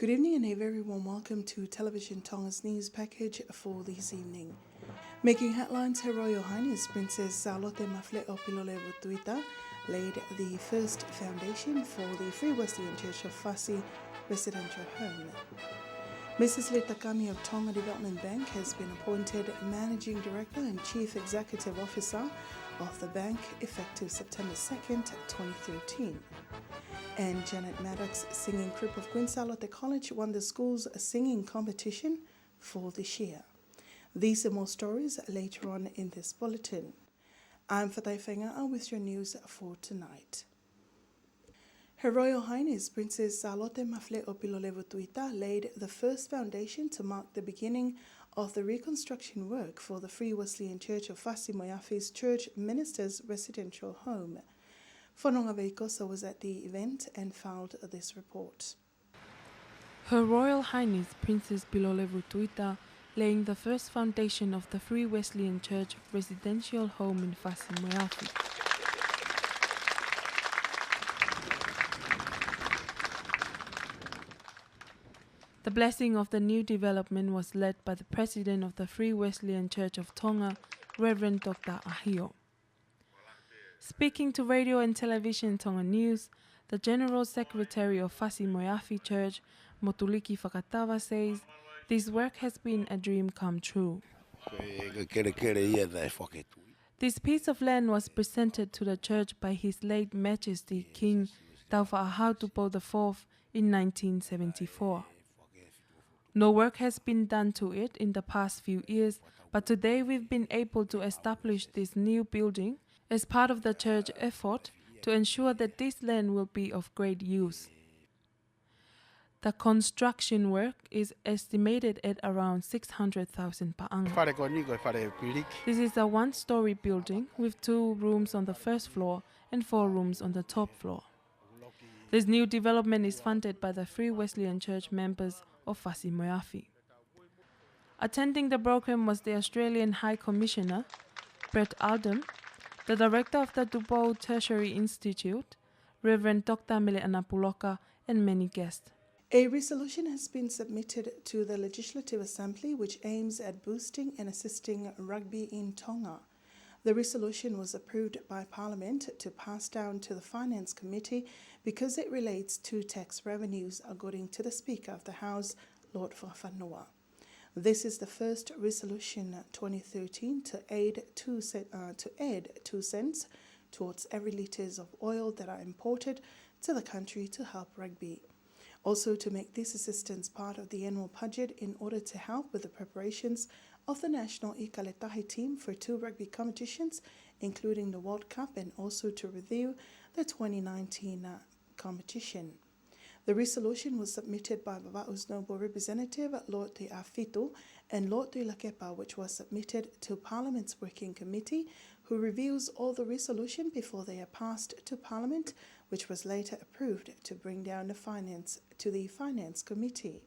Good evening and a very warm welcome to Television Tonga's news package for this evening. Making headlines, Her Royal Highness Princess Salote Mafleo Pilolevu Tuita laid the first foundation for the Free Wesleyan Church of Fasi residential home. Mrs. Letakami of Tonga Development Bank has been appointed Managing Director and Chief Executive Officer of the bank effective September 2nd, 2013. And Janet Maddox's singing group of Queen Salote College won the school's singing competition for this year. These and more stories later on in this bulletin. I'm Fatai Fenga'a with your news for tonight. Her Royal Highness Princess Salote Mafleo Pilolevu Tuita laid the first foundation to mark the beginning of the reconstruction work for the Free Wesleyan Church of Fasi Moeafi's Church Ministers Residential Home. Fononga Veikosa was at the event and filed this report. Her Royal Highness Princess Pilolevu Tuita laying the first foundation of the Free Wesleyan Church Residential Home in Fasi Moeafi. The blessing of the new development was led by the President of the Free Wesleyan Church of Tonga, Reverend Dr. Ahio. Speaking to Radio and Television Tonga News, the General Secretary of Fasi Moeafi Church, Motuliki Fakatawa, says this work has been a dream come true. This piece of land was presented to the church by His late Majesty King Taufa Ahautupo IV in 1974. No work has been done to it in the past few years, but today we've been able to establish this new building as part of the church effort to ensure that this land will be of great use. The construction work is estimated at around 600,000 pa'anga. This is a one-story building with 2 rooms on the first floor and 4 rooms on the top floor. This new development is funded by the Free Wesleyan Church members of Fasi Moeafi. Attending the program was the Australian High Commissioner, Brett Aldham, the Director of the Dubois Tertiary Institute, Reverend Dr. Miliana Puloka, and many guests. A resolution has been submitted to the Legislative Assembly which aims at boosting and assisting rugby in Tonga. The resolution was approved by Parliament to pass down to the Finance Committee because it relates to tax revenues, according to the Speaker of the House, Lord Whawhanua. This is the first resolution 2013 to add 2 cents towards every litres of oil that are imported to the country to help rugby. Also to make this assistance part of the annual budget in order to help with the preparations of the national Ikaletahi team for 2 rugby competitions, including the World Cup, and also to review the 2019 competition. The resolution was submitted by Vava'u's Noble Representative, Lord Te Awhitu, and Lord Te Lakepa, which was submitted to Parliament's Working Committee, who reviews all the resolution before they are passed to Parliament, which was later approved to bring down the Finance Committee.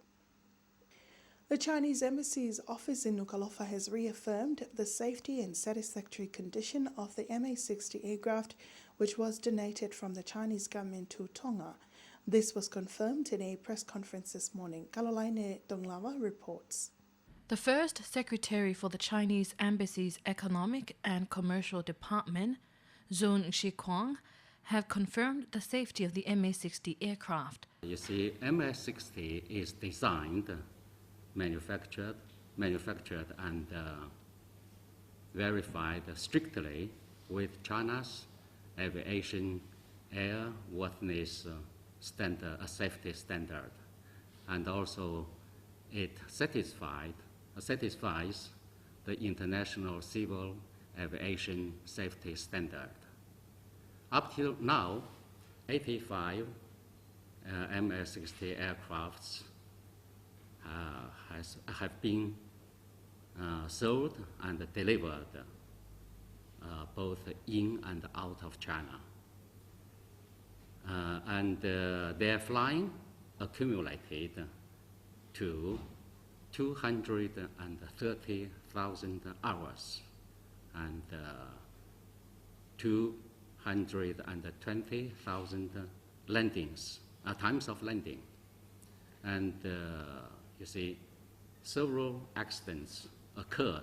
The Chinese Embassy's office in Nuku'alofa has reaffirmed the safety and satisfactory condition of the MH60 aircraft, which was donated from the Chinese government to Tonga. This was confirmed in a press conference this morning. Kalolaine Donglawa reports. The first secretary for the Chinese Embassy's Economic and Commercial Department, Zhong Shiquang, have confirmed the safety of the MH60 aircraft. You see, MH60 is designed, manufactured and verified strictly with China's aviation airworthiness standard, a safety standard, and also it satisfies the international civil aviation safety standard. Up till now, 85 MH60 aircrafts have been sold and delivered both in and out of China. And their flying accumulated to 230,000 hours and 220,000 landings, times of landing. And you see, several accidents occurred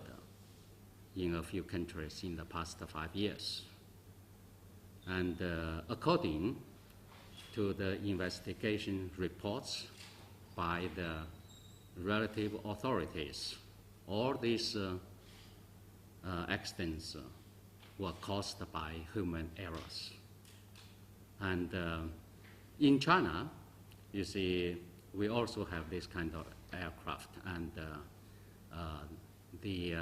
in a few countries in the past 5 years. And according to the investigation reports by the relative authorities, all these accidents were caused by human errors. And in China, you see, we also have this kind of aircraft, and the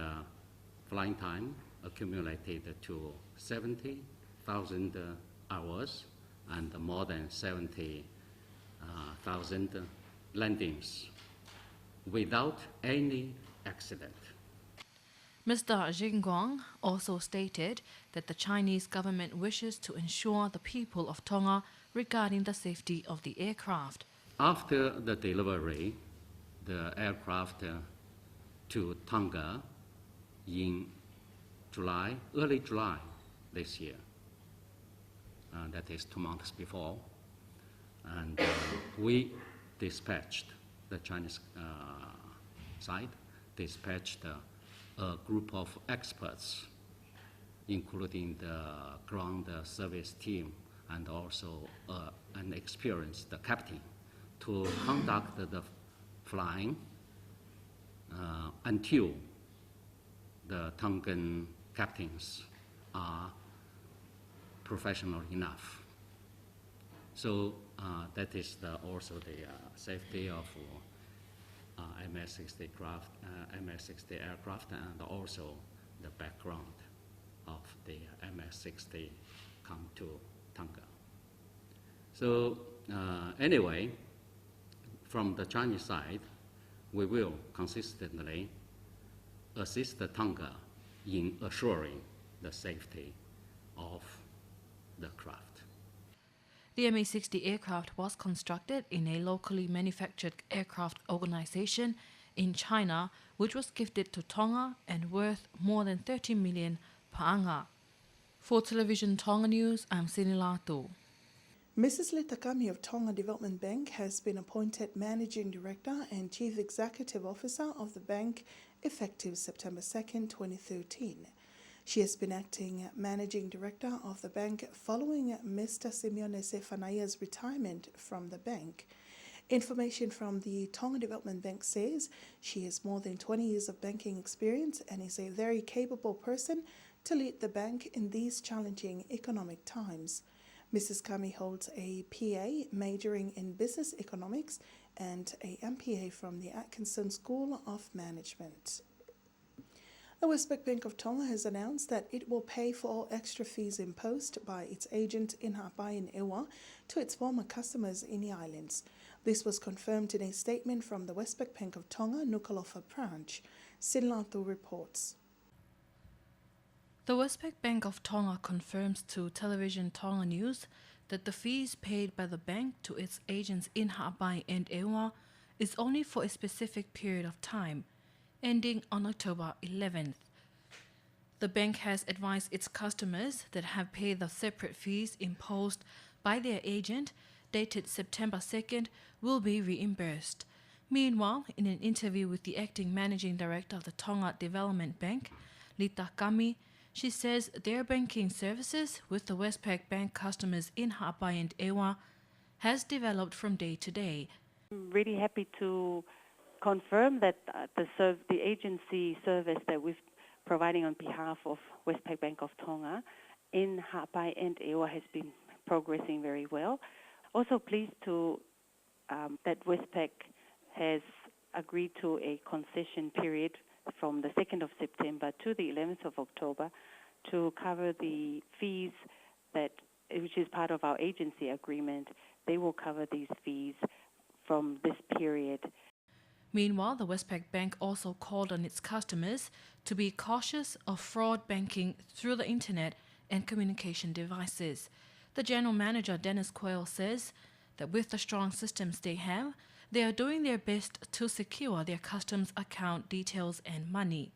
flying time accumulated to 70,000 hours and more than 70,000 landings without any accident. Mr. Jingguang also stated that the Chinese government wishes to ensure the people of Tonga regarding the safety of the aircraft. After the delivery, the aircraft to Tonga in July, early July this year, that is 2 months before, and we dispatched, the Chinese side dispatched a group of experts, including the ground service team and also an experienced captain, to conduct the flying until the Tongan captains are professional enough. So that is also the safety of MS-60 aircraft, and also the background of the MS-60 come to Tonga. So anyway, from the Chinese side, we will consistently assist Tonga in assuring the safety of the craft. The MH-60 aircraft was constructed in a locally manufactured aircraft organization in China, which was gifted to Tonga and worth more than 30 million paanga. For Television Tonga News, I'm Sinilatu. Mrs. Litakami of Tonga Development Bank has been appointed Managing Director and Chief Executive Officer of the bank effective September 2nd, 2013. She has been acting Managing Director of the bank following Mr. Simeone Sefanaya's retirement from the bank. Information from the Tonga Development Bank says she has more than 20 years of banking experience and is a very capable person to lead the bank in these challenging economic times. Mrs. Kami holds a PA majoring in business economics and a MPA from the Atkinson School of Management. The Westpac Bank of Tonga has announced that it will pay for all extra fees imposed by its agent in Ha'apai and Ewa to its former customers in the islands. This was confirmed in a statement from the Westpac Bank of Tonga Nuku'alofa branch. Sinilatu reports. The Westpac Bank of Tonga confirms to Television Tonga News that the fees paid by the bank to its agents in Ha'apai and Ewa is only for a specific period of time, ending on October 11th. The bank has advised its customers that have paid the separate fees imposed by their agent, dated September 2nd, will be reimbursed. Meanwhile, in an interview with the acting managing director of the Tonga Development Bank, Lita Kami, she says their banking services with the Westpac Bank customers in Ha'apai and Ewa has developed from day to day. I'm really happy to confirm that the agency service that we're providing on behalf of Westpac Bank of Tonga in Ha'apai and Ewa has been progressing very well. Also pleased to that Westpac has agreed to a concession period from the 2nd of September to the 11th of October to cover the fees which is part of our agency agreement. They will cover these fees from this period. Meanwhile, the Westpac Bank also called on its customers to be cautious of fraud banking through the internet and communication devices. The General Manager, Dennis Quayle, says that with the strong systems they have, they are doing their best to secure their customs account details and money.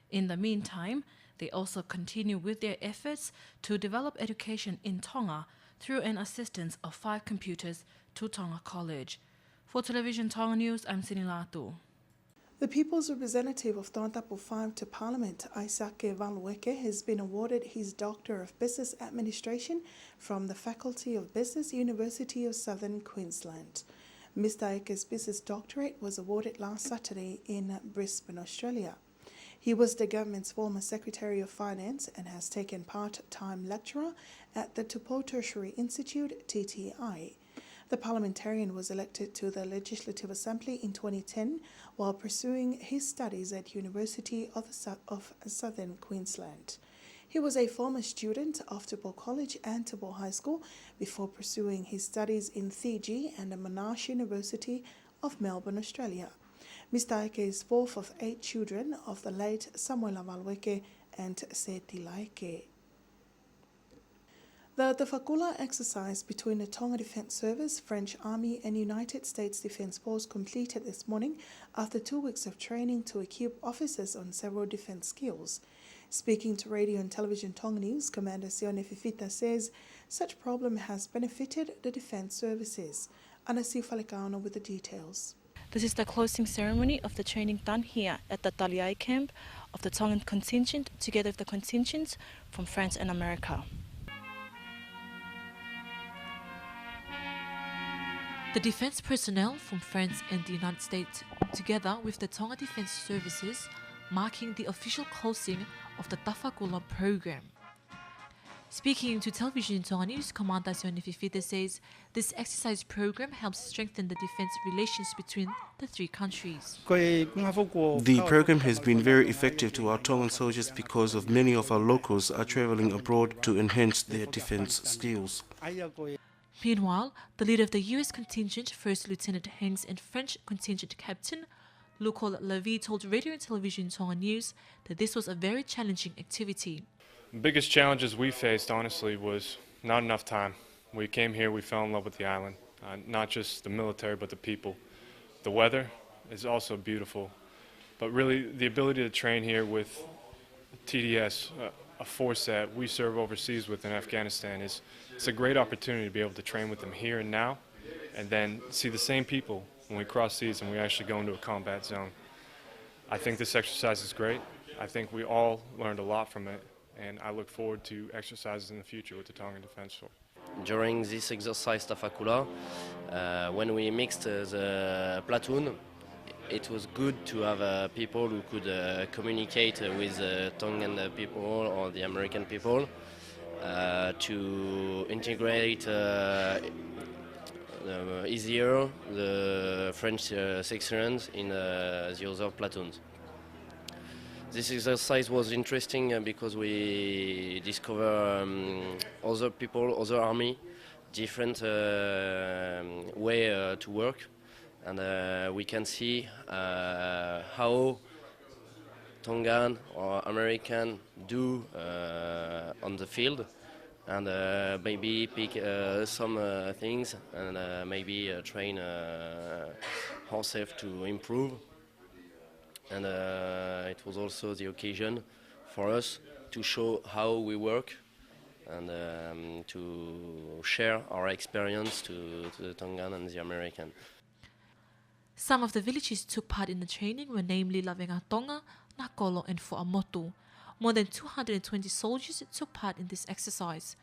In the meantime, they also continue with their efforts to develop education in Tonga through an assistance of 5 computers to Tonga College. For Television Tonga News, I'm Sinilatu. The People's Representative of Tonga 5 to Parliament, Aisake Valueke, has been awarded his Doctor of Business Administration from the Faculty of Business, University of Southern Queensland. Mr. Aike's Business Doctorate was awarded last Saturday in Brisbane, Australia. He was the government's former Secretary of Finance and has taken part-time lecturer at the Tupou Tertiary Institute, TTI. The parliamentarian was elected to the Legislative Assembly in 2010 while pursuing his studies at University of Southern Queensland. He was a former student of Tupou College and Tupou High School before pursuing his studies in Fiji and the Monash University of Melbourne, Australia. Mr. Aike is fourth of 8 children of the late Samuela Valueke and Seti Laike. The Tawhakula exercise between the Tonga Defence Service, French Army and United States Defence Force completed this morning after 2 weeks of training to equip officers on several defence skills. Speaking to Radio and Television Tonga News, Commander Sione Fifita says such program has benefited the defence services. Anasi Falekaona with the details. This is the closing ceremony of the training done here at the Taliai camp of the Tongan contingent together with the contingents from France and America. The defence personnel from France and the United States, together with the Tonga Defence Services, marking the official closing of the Tawhakula program. Speaking to Television Tonga News, Commander Sione Fifita says this exercise program helps strengthen the defence relations between the 3 countries. The program has been very effective to our Tongan soldiers because of many of our locals are travelling abroad to enhance their defence skills. Meanwhile, the leader of the US contingent, First Lieutenant Hanks, and French contingent captain, Lucol Levy, told Radio and Television Tonga News that this was a very challenging activity. The biggest challenges we faced, honestly, was not enough time. We came here, we fell in love with the island, not just the military, but the people. The weather is also beautiful, but really the ability to train here with TDS, a force that we serve overseas with in Afghanistan, it's a great opportunity to be able to train with them here and now, and then see the same people when we cross seas and we actually go into a combat zone. I think this exercise is great. I think we all learned a lot from it, and I look forward to exercises in the future with the Tongan Defence Force. During this exercise Tawhakula, when we mixed the platoon, it was good to have people who could communicate with Tongan people or the American people to integrate easier the French sections in the other platoons. This exercise was interesting because we discover other people, other army, different way to work, and we can see how Tongan or American do on the field, and maybe pick some things and maybe train ourselves to improve. And it was also the occasion for us to show how we work and to share our experience to the Tongan and the American. Some of the villages took part in the training were namely Lavengatonga, Nakolo and Fuamotu. More than 220 soldiers took part in this exercise.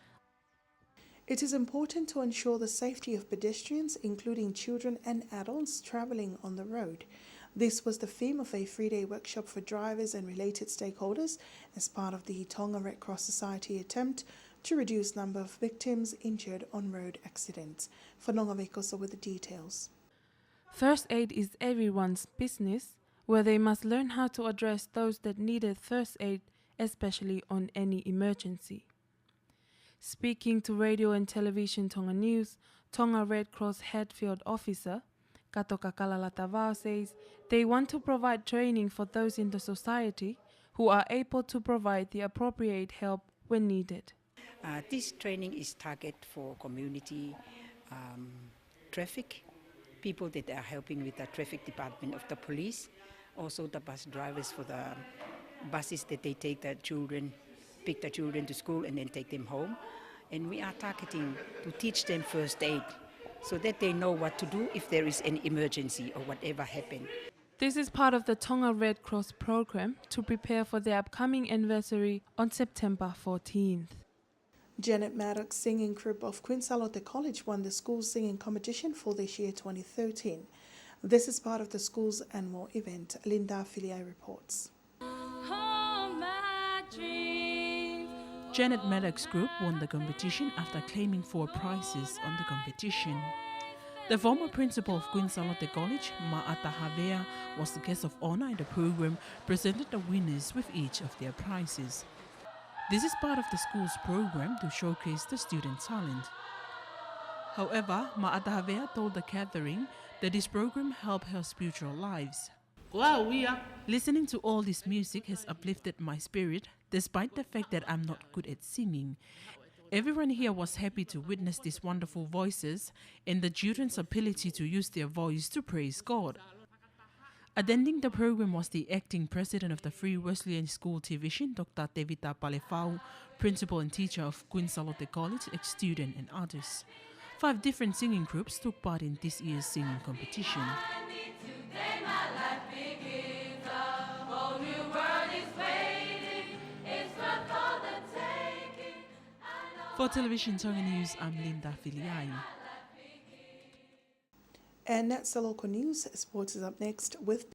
It is important to ensure the safety of pedestrians, including children and adults travelling on the road. This was the theme of a 3-day workshop for drivers and related stakeholders as part of the Tonga Red Cross Society attempt to reduce number of victims injured on road accidents. Whanonga Vekosa with the details. First aid is everyone's business, where they must learn how to address those that needed first aid, especially on any emergency. Speaking to Radio and Television Tonga News, Tonga Red Cross Head Field Officer Kato Kakalalatavao says they want to provide training for those in the society who are able to provide the appropriate help when needed. This training is targeted for community traffic, people that are helping with the traffic department of the police, also the bus drivers for the buses that they take the children, pick the children to school and then take them home. And we are targeting to teach them first aid so that they know what to do if there is an emergency or whatever happened. This is part of the Tonga Red Cross program to prepare for the upcoming anniversary on September 14th. Janet Maddox's singing group of Queen Charlotte College won the school singing competition for this year 2013. This is part of the school's annual event. Linda Filiai reports. Janet Maddox's group won the competition after claiming 4 prizes on the competition. The former principal of Queen Charlotte College, Ma'ata Havea, was the guest of honor in the program, presented the winners with each of their prizes. This is part of the school's program to showcase the student talent. However, Ma'ata Havea told the gathering that this program helped her spiritual lives. Listening to all this music has uplifted my spirit, despite the fact that I'm not good at singing. Everyone here was happy to witness these wonderful voices and the children's ability to use their voice to praise God. Attending the program was the acting president of the Free Wesleyan School Division, Dr. Tevita Palefau, principal and teacher of Queen Charlotte College, ex-student and others. 5 different singing groups took part in this year's singing competition. For Television Tonga News, I'm Linda Filiai. And that's the local news. Sports is up next with